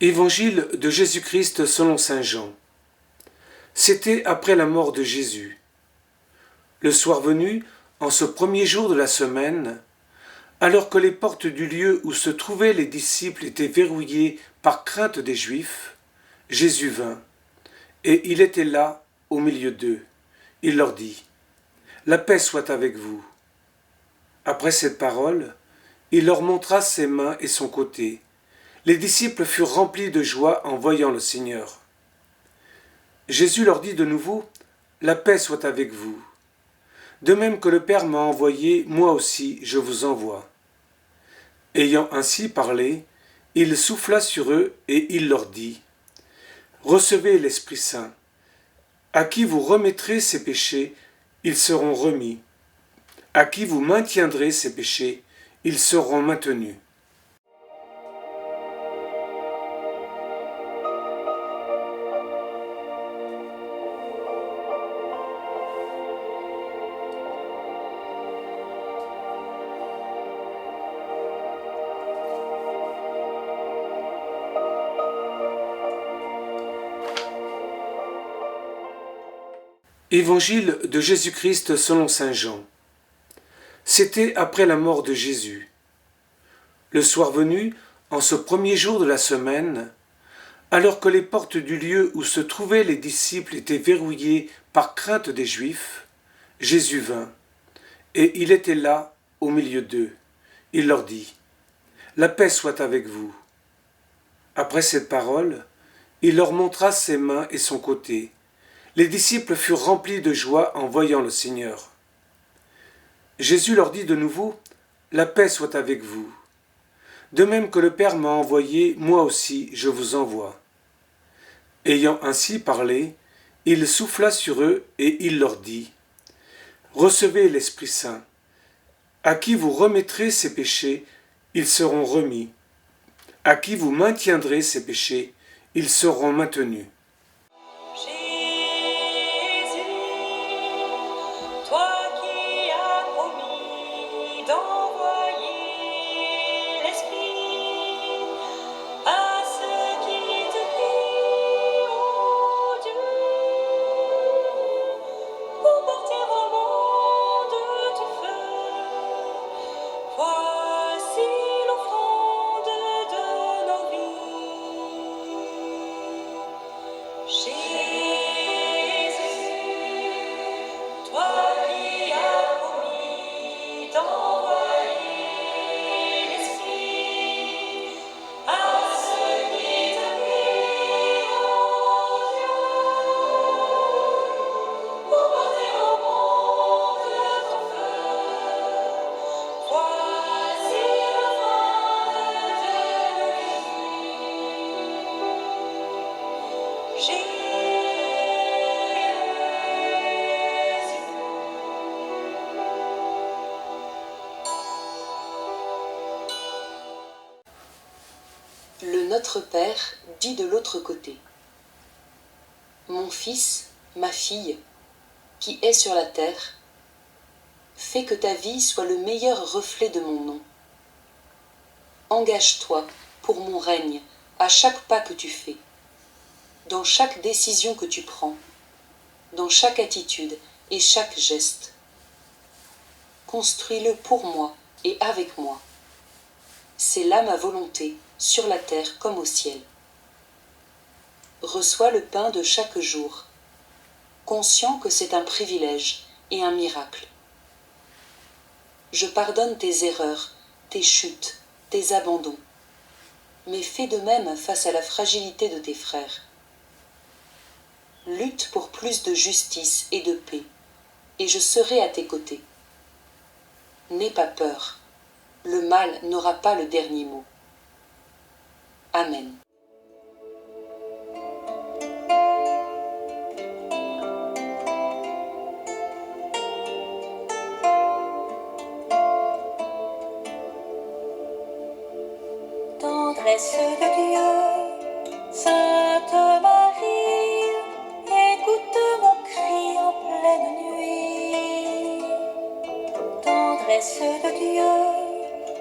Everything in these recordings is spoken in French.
Évangile de Jésus-Christ selon saint Jean. C'était après la mort de Jésus. Le soir venu, en ce premier jour de la semaine, alors que les portes du lieu où se trouvaient les disciples étaient verrouillées par crainte des Juifs, Jésus vint, et il était là, au milieu d'eux. Il leur dit : « La paix soit avec vous. » Après cette parole, il leur montra ses mains et son côté. Les disciples furent remplis de joie en voyant le Seigneur. Jésus leur dit de nouveau : « La paix soit avec vous. De même que le Père m'a envoyé, moi aussi je vous envoie. » Ayant ainsi parlé, il souffla sur eux et il leur dit : « Recevez l'Esprit Saint. À qui vous remettrez ses péchés, ils seront remis. À qui vous maintiendrez ses péchés, ils seront maintenus. » Évangile de Jésus-Christ selon saint Jean. C'était après la mort de Jésus. Le soir venu, en ce premier jour de la semaine, alors que les portes du lieu où se trouvaient les disciples étaient verrouillées par crainte des Juifs, Jésus vint, et il était là, au milieu d'eux. Il leur dit : « La paix soit avec vous. » Après cette parole, il leur montra ses mains et son côté. Les disciples furent remplis de joie en voyant le Seigneur. Jésus leur dit de nouveau : « La paix soit avec vous. De même que le Père m'a envoyé, moi aussi je vous envoie. » Ayant ainsi parlé, il souffla sur eux et il leur dit : « Recevez l'Esprit Saint. À qui vous remettrez ses péchés, ils seront remis. À qui vous maintiendrez ses péchés, ils seront maintenus. » Le Notre Père dit de l'autre côté : Mon fils, ma fille, qui est sur la terre, fais que ta vie soit le meilleur reflet de mon nom. Engage-toi pour mon règne à chaque pas que tu fais, dans chaque décision que tu prends, dans chaque attitude et chaque geste. Construis-le pour moi et avec moi. C'est là ma volonté, sur la terre comme au ciel. Reçois le pain de chaque jour, conscient que c'est un privilège et un miracle. Je pardonne tes erreurs, tes chutes, tes abandons, mais fais de même face à la fragilité de tes frères. Lutte pour plus de justice et de paix, et je serai à tes côtés. N'aie pas peur, le mal n'aura pas le dernier mot. Amen. Tendresse de Dieu, Sainte Marie, écoute mon cri en pleine nuit. Tendresse de Dieu,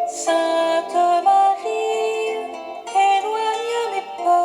Sainte Marie, éloigne mes peurs.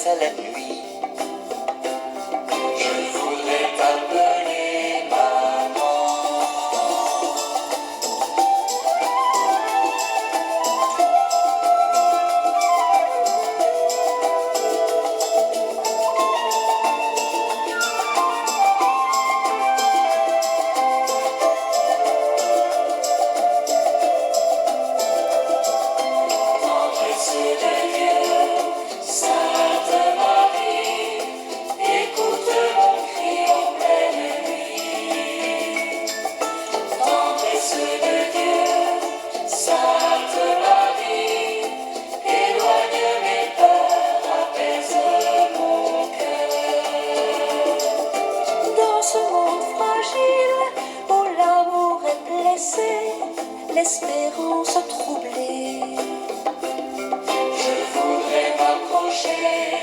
à la nuit. Je voudrais t'appeler maman. Tendresse de Dieu, Sainte Marie, écoute mon cri en pleine nuit. Tendresse de Dieu, Sainte Marie, éloigne mes peurs, apaise mon cœur. Dans ce monde fragile où l'amour est blessé, l'espérance troublée, Je voudrais m'approcher